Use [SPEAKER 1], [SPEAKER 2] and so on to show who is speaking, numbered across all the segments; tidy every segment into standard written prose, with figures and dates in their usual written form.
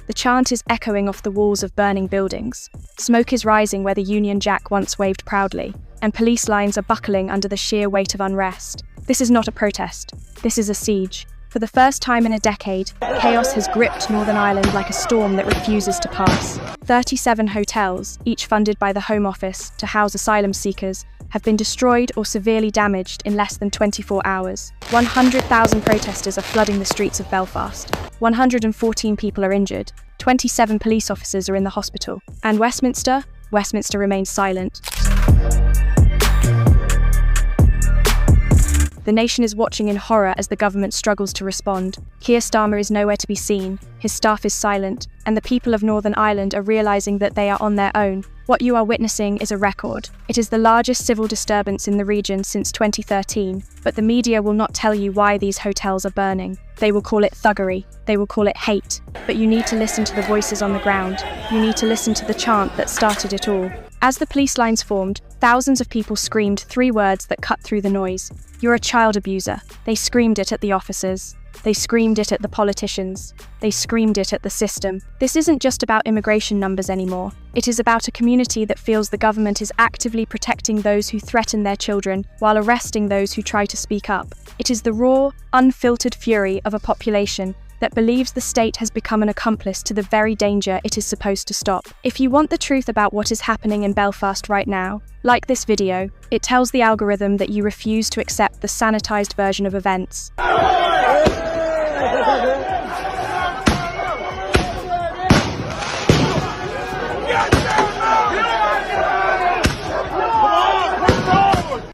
[SPEAKER 1] The chant is echoing off the walls of burning buildings. Smoke is rising where the Union Jack once waved proudly, and police lines are buckling under the sheer weight of unrest. This is not a protest. This is a siege. For the first time in a decade, chaos has gripped Northern Ireland like a storm that refuses to pass. 37 hotels, each funded by the Home Office to house asylum seekers, have been destroyed or severely damaged in less than 24 hours. 100,000 protesters are flooding the streets of Belfast. 114 people are injured. 27 police officers are in the hospital. And Westminster? Westminster remains silent. The nation is watching in horror as the government struggles to respond. Keir Starmer is nowhere to be seen, his staff is silent, and the people of Northern Ireland are realising that they are on their own. What you are witnessing is a record. It is the largest civil disturbance in the region since 2013, but the media will not tell you why these hotels are burning. They will call it thuggery. They will call it hate. But you need to listen to the voices on the ground. You need to listen to the chant that started it all. As the police lines formed, thousands of people screamed 3 words that cut through the noise. "You're a child abuser." They screamed it at the officers. They screamed it at the politicians. They screamed it at the system. This isn't just about immigration numbers anymore. It is about a community that feels the government is actively protecting those who threaten their children while arresting those who try to speak up. It is the raw, unfiltered fury of a population that believes the state has become an accomplice to the very danger it is supposed to stop. If you want the truth about what is happening in Belfast right now, like this video. It tells the algorithm that you refuse to accept the sanitized version of events.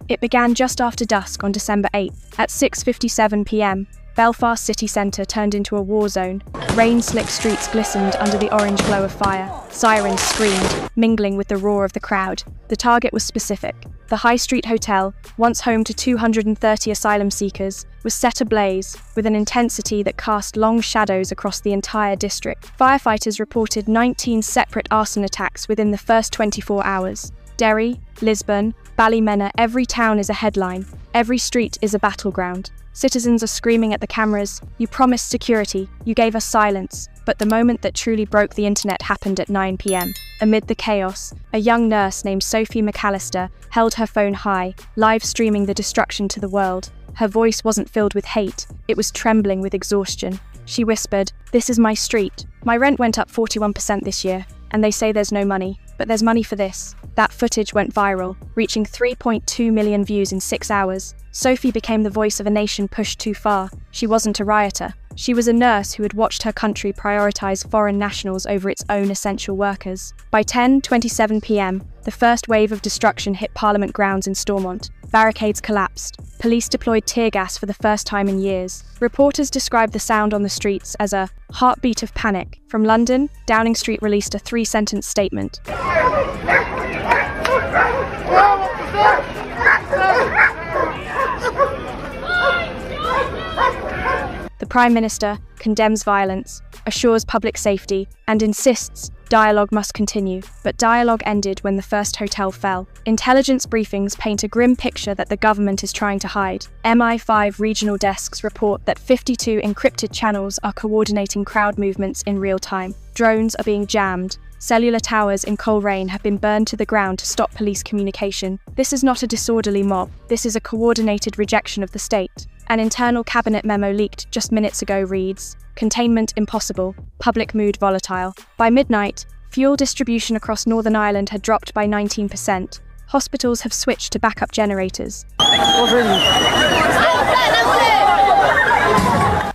[SPEAKER 1] It began just after dusk on December 8th. At 6:57 p.m, Belfast city centre turned into a war zone. Rain-slicked streets glistened under the orange glow of fire. Sirens screamed, mingling with the roar of the crowd. The target was specific. The High Street Hotel, once home to 230 asylum seekers, was set ablaze with an intensity that cast long shadows across the entire district. Firefighters reported 19 separate arson attacks within the first 24 hours. Derry, Lisburn, Ballymena, every town is a headline. Every street is a battleground. Citizens are screaming at the cameras, "You promised security, you gave us silence." But the moment that truly broke the internet happened at 9 p.m. Amid the chaos, a young nurse named Sophie McAllister held her phone high, live streaming the destruction to the world. Her voice wasn't filled with hate, it was trembling with exhaustion. She whispered, "This is my street. My rent went up 41% this year, and they say there's no money, but there's money for this." That footage went viral, reaching 3.2 million views in 6 hours. Sophie became the voice of a nation pushed too far. She wasn't a rioter. She was a nurse who had watched her country prioritize foreign nationals over its own essential workers. By 10:27 p.m, the first wave of destruction hit Parliament grounds in Stormont. Barricades collapsed. Police deployed tear gas for the first time in years. Reporters described the sound on the streets as a heartbeat of panic. From London, Downing Street released a 3-sentence statement. The Prime Minister condemns violence, assures public safety, and insists dialogue must continue. But dialogue ended when the first hotel fell. Intelligence briefings paint a grim picture that the government is trying to hide. MI5 regional desks report that 52 encrypted channels are coordinating crowd movements in real time. Drones are being jammed. Cellular towers in Coleraine have been burned to the ground to stop police communication. This is not a disorderly mob. This is a coordinated rejection of the state. An internal cabinet memo leaked just minutes ago reads, "Containment impossible, public mood volatile." By midnight, fuel distribution across Northern Ireland had dropped by 19%. Hospitals have switched to backup generators.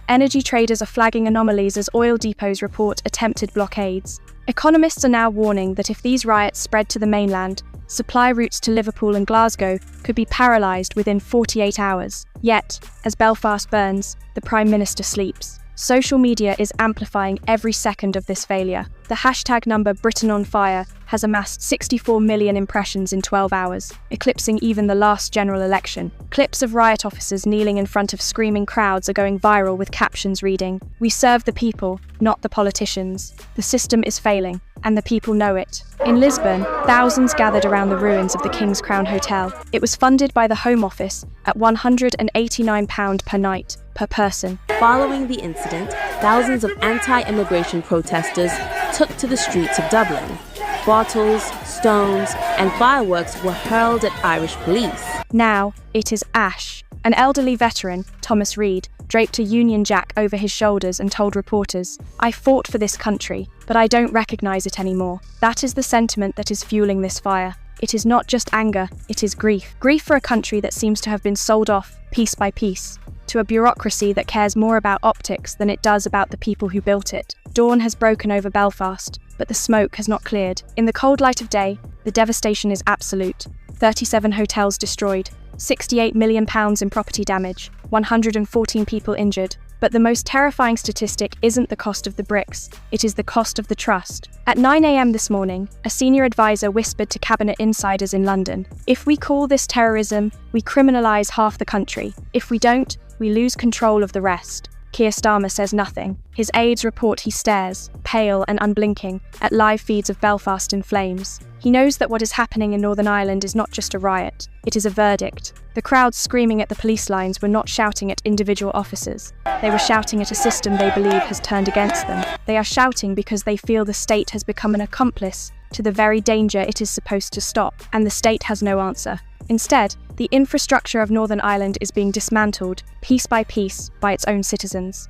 [SPEAKER 1] Energy traders are flagging anomalies as oil depots report attempted blockades. Economists are now warning that if these riots spread to the mainland, supply routes to Liverpool and Glasgow could be paralysed within 48 hours. Yet, as Belfast burns, the Prime Minister sleeps. Social media is amplifying every second of this failure. The hashtag number #BritainOnFire has amassed 64 million impressions in 12 hours, eclipsing even the last general election. Clips of riot officers kneeling in front of screaming crowds are going viral with captions reading, "We serve the people, not the politicians. The system is failing, and the people know it." In Lisburn, thousands gathered around the ruins of the King's Crown Hotel. It was funded by the Home Office at £189 per night. per person.
[SPEAKER 2] Following the incident, thousands of anti-immigration protesters took to the streets of Dublin. Bottles, stones, and fireworks were hurled at Irish police.
[SPEAKER 1] Now, it is Ash. An elderly veteran, Thomas Reid, draped a Union Jack over his shoulders and told reporters, "I fought for this country, but I don't recognise it anymore." That is the sentiment that is fueling this fire. It is not just anger, it is grief. Grief for a country that seems to have been sold off, piece by piece, to a bureaucracy that cares more about optics than it does about the people who built it. Dawn has broken over Belfast, but the smoke has not cleared. In the cold light of day, the devastation is absolute. 37 hotels destroyed, £68 million in property damage, 114 people injured. But the most terrifying statistic isn't the cost of the bricks, it is the cost of the trust. At 9 a.m. this morning, a senior advisor whispered to cabinet insiders in London, "If we call this terrorism, we criminalise half the country. If we don't, we lose control of the rest." Keir Starmer says nothing. His aides report he stares, pale and unblinking, at live feeds of Belfast in flames. He knows that what is happening in Northern Ireland is not just a riot, it is a verdict. The crowds screaming at the police lines were not shouting at individual officers. They were shouting at a system they believe has turned against them. They are shouting because they feel the state has become an accomplice to the very danger it is supposed to stop, and the state has no answer. Instead, the infrastructure of Northern Ireland is being dismantled, piece by piece, by its own citizens.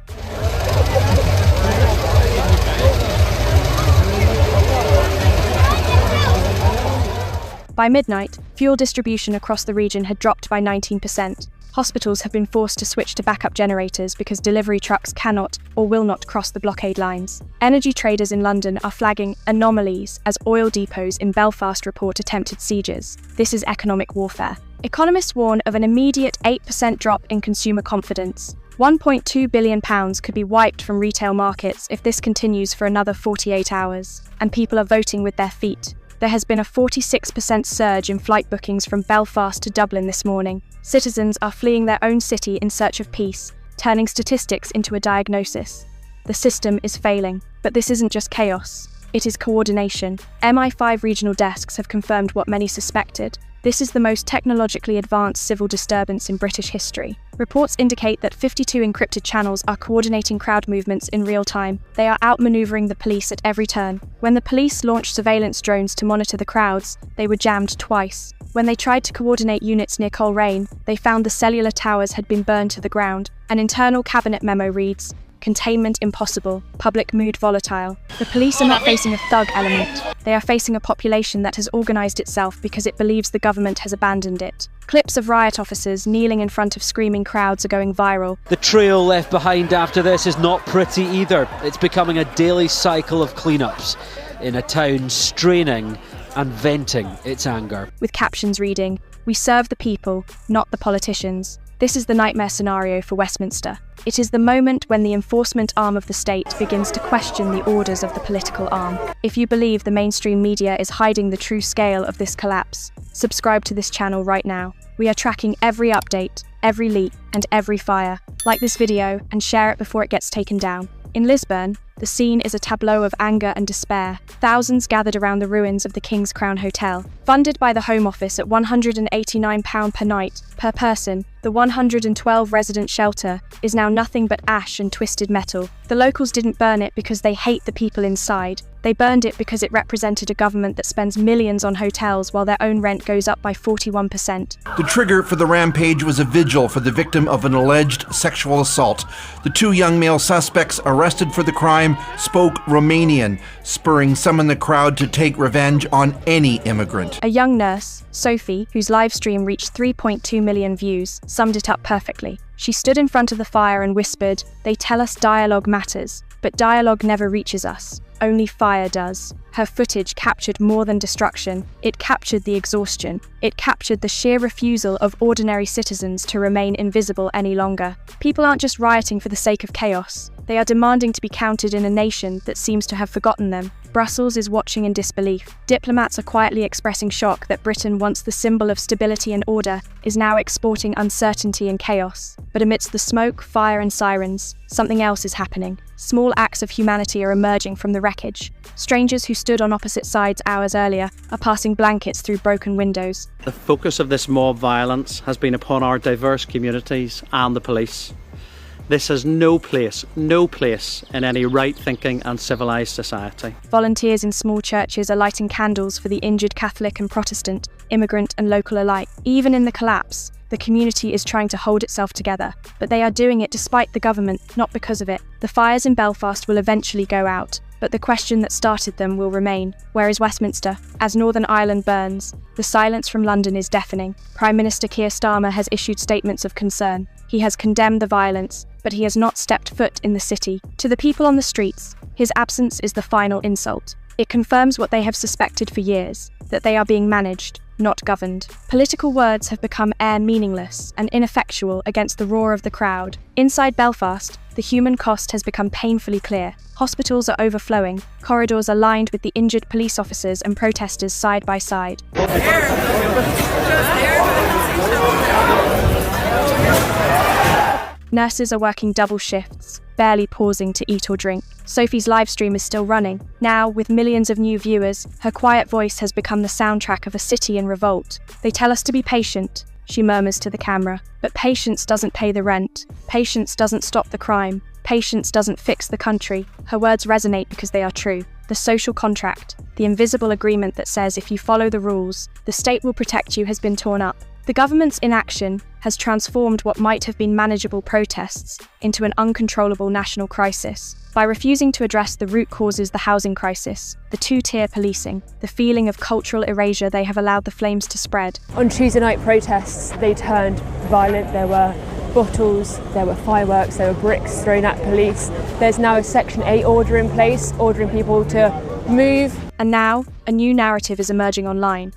[SPEAKER 1] By midnight, fuel distribution across the region had dropped by 19%. Hospitals have been forced to switch to backup generators because delivery trucks cannot or will not cross the blockade lines. Energy traders in London are flagging anomalies as oil depots in Belfast report attempted sieges. This is economic warfare. Economists warn of an immediate 8% drop in consumer confidence. £1.2 billion could be wiped from retail markets if this continues for another 48 hours, and people are voting with their feet. There has been a 46% surge in flight bookings from Belfast to Dublin this morning. Citizens are fleeing their own city in search of peace, turning statistics into a diagnosis. The system is failing, but this isn't just chaos. It is coordination. MI5 regional desks have confirmed what many suspected. This is the most technologically advanced civil disturbance in British history. Reports indicate that 52 encrypted channels are coordinating crowd movements in real time. They are outmaneuvering the police at every turn. When the police launched surveillance drones to monitor the crowds, they were jammed twice. When they tried to coordinate units near Coleraine, they found the cellular towers had been burned to the ground. An internal cabinet memo reads, "Containment impossible, public mood volatile." The police are not facing a thug element. They are facing a population that has organised itself because it believes the government has abandoned it. Clips of riot officers kneeling in front of screaming crowds are going viral.
[SPEAKER 3] The trail left behind after this is not pretty either. It's becoming a daily cycle of cleanups in a town straining and venting its anger.
[SPEAKER 1] With captions reading, "We serve the people, not the politicians." This is the nightmare scenario for Westminster. It is the moment when the enforcement arm of the state begins to question the orders of the political arm. If you believe the mainstream media is hiding the true scale of this collapse, subscribe to this channel right now. We are tracking every update, every leak, and every fire. Like this video and share it before it gets taken down. In Lisburn, the scene is a tableau of anger and despair. Thousands gathered around the ruins of the King's Crown Hotel. Funded by the Home Office at £189 per night, per person, the 112-resident shelter is now nothing but ash and twisted metal. The locals didn't burn it because they hate the people inside. They burned it because it represented a government that spends millions on hotels while their own rent goes up by 41%.
[SPEAKER 4] The trigger for the rampage was a vigil for the victim of an alleged sexual assault. The two young male suspects arrested for the crime spoke Romanian, spurring some in the crowd to take revenge on any immigrant.
[SPEAKER 1] A young nurse, Sophie, whose live stream reached 3.2 million views, summed it up perfectly. She stood in front of the fire and whispered, "They tell us dialogue matters, but dialogue never reaches us. Only fire does." Her footage captured more than destruction. It captured the exhaustion. It captured the sheer refusal of ordinary citizens to remain invisible any longer. People aren't just rioting for the sake of chaos. They are demanding to be counted in a nation that seems to have forgotten them. Brussels is watching in disbelief. Diplomats are quietly expressing shock that Britain, once the symbol of stability and order, is now exporting uncertainty and chaos. But amidst the smoke, fire and sirens, something else is happening. Small acts of humanity are emerging from the wreckage. Strangers who stood on opposite sides hours earlier are passing blankets through broken windows.
[SPEAKER 5] The focus of this mob violence has been upon our diverse communities and the police. This has no place in any right-thinking and civilised society.
[SPEAKER 1] Volunteers in small churches are lighting candles for the injured Catholic and Protestant, immigrant and local alike. Even in the collapse, the community is trying to hold itself together, but they are doing it despite the government, not because of it. The fires in Belfast will eventually go out, but the question that started them will remain. Where is Westminster? As Northern Ireland burns, the silence from London is deafening. Prime Minister Keir Starmer has issued statements of concern. He has condemned the violence, but he has not stepped foot in the city. To the people on the streets, his absence is the final insult. It confirms what they have suspected for years, that they are being managed, not governed. Political words have become meaningless and ineffectual against the roar of the crowd. Inside Belfast, the human cost has become painfully clear. Hospitals are overflowing, corridors are lined with the injured police officers and protesters side by side. Nurses are working double shifts, barely pausing to eat or drink. Sophie's live stream is still running. Now, with millions of new viewers, her quiet voice has become the soundtrack of a city in revolt. They tell us to be patient, she murmurs to the camera. But patience doesn't pay the rent. Patience doesn't stop the crime. Patience doesn't fix the country. Her words resonate because they are true. The social contract, the invisible agreement that says if you follow the rules, the state will protect you, has been torn up. The government's inaction has transformed what might have been manageable protests into an uncontrollable national crisis. By refusing to address the root causes, the housing crisis, the two-tier policing, the feeling of cultural erasure, they have allowed the flames to spread.
[SPEAKER 6] On Tuesday night protests, they turned violent. There were bottles, there were fireworks, there were bricks thrown at police. There's now a Section 8 order in place, ordering people to move.
[SPEAKER 1] And now, a new narrative is emerging online.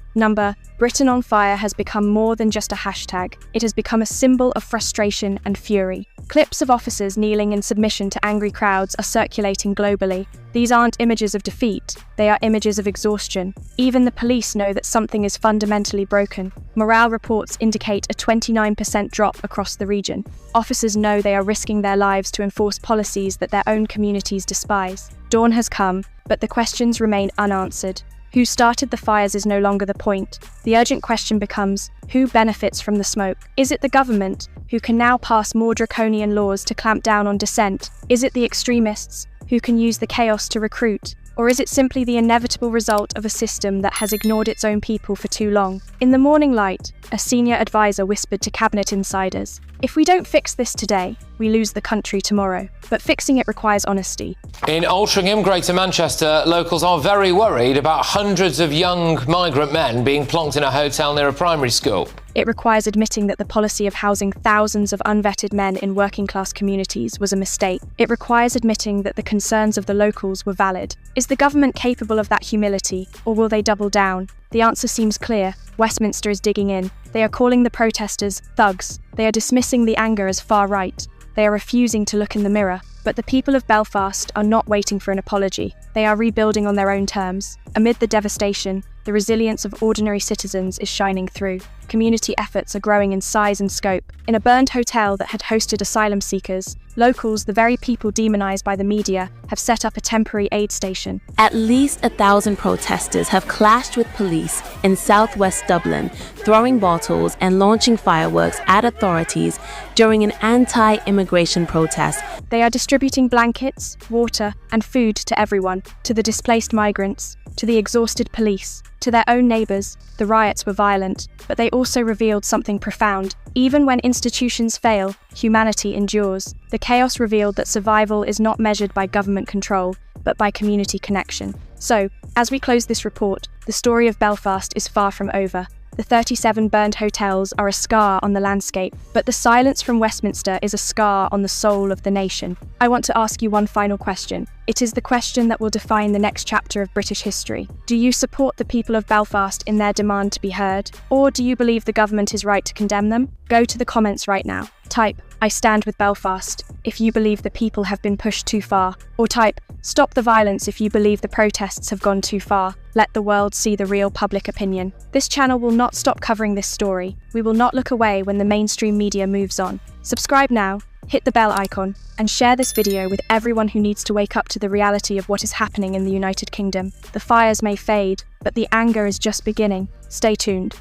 [SPEAKER 1] Britain on Fire has become more than just a hashtag. It has become a symbol of frustration and fury. Clips of officers kneeling in submission to angry crowds are circulating globally. These aren't images of defeat, they are images of exhaustion. Even the police know that something is fundamentally broken. Morale reports indicate a 29% drop across the region. Officers know they are risking their lives to enforce policies that their own communities despise. Dawn has come, but the questions remain unanswered. Who started the fires is no longer the point. The urgent question becomes, who benefits from the smoke? Is it the government, who can now pass more draconian laws to clamp down on dissent? Is it the extremists, who can use the chaos to recruit? Or is it simply the inevitable result of a system that has ignored its own people for too long? In the morning light, a senior advisor whispered to cabinet insiders, "If we don't fix this today, we lose the country tomorrow. But fixing it requires honesty."
[SPEAKER 7] In Altrincham, Greater Manchester, locals are very worried about hundreds of young migrant men being plonked in a hotel near a primary school.
[SPEAKER 1] It requires admitting that the policy of housing thousands of unvetted men in working-class communities was a mistake. It requires admitting that the concerns of the locals were valid. Is the government capable of that humility, or will they double down? The answer seems clear. Westminster is digging in. They are calling the protesters thugs. They are dismissing the anger as far right. They are refusing to look in the mirror. But the people of Belfast are not waiting for an apology. They are rebuilding on their own terms. Amid the devastation, the resilience of ordinary citizens is shining through. Community efforts are growing in size and scope. In a burned hotel that had hosted asylum seekers, locals, the very people demonized by the media, have set up a temporary aid station.
[SPEAKER 2] At least 1,000 protesters have clashed with police in southwest Dublin, throwing bottles and launching fireworks at authorities during an anti-immigration protest.
[SPEAKER 1] They are distributing blankets, water, and food to everyone, to the displaced migrants, to the exhausted police, to their own neighbours. The riots were violent, but they also revealed something profound. Even when institutions fail, humanity endures. The chaos revealed that survival is not measured by government control, but by community connection. So, as we close this report, the story of Belfast is far from over. The 37 burned hotels are a scar on the landscape, but the silence from Westminster is a scar on the soul of the nation. I want to ask you one final question. It is the question that will define the next chapter of British history. Do you support the people of Belfast in their demand to be heard? Or do you believe the government is right to condemn them? Go to the comments right now. Type, "I stand with Belfast," if you believe the people have been pushed too far. Or type, "Stop the violence," if you believe the protests have gone too far. Let the world see the real public opinion. This channel will not stop covering this story. We will not look away when the mainstream media moves on. Subscribe now, hit the bell icon, and share this video with everyone who needs to wake up to the reality of what is happening in the United Kingdom. The fires may fade, but the anger is just beginning. Stay tuned.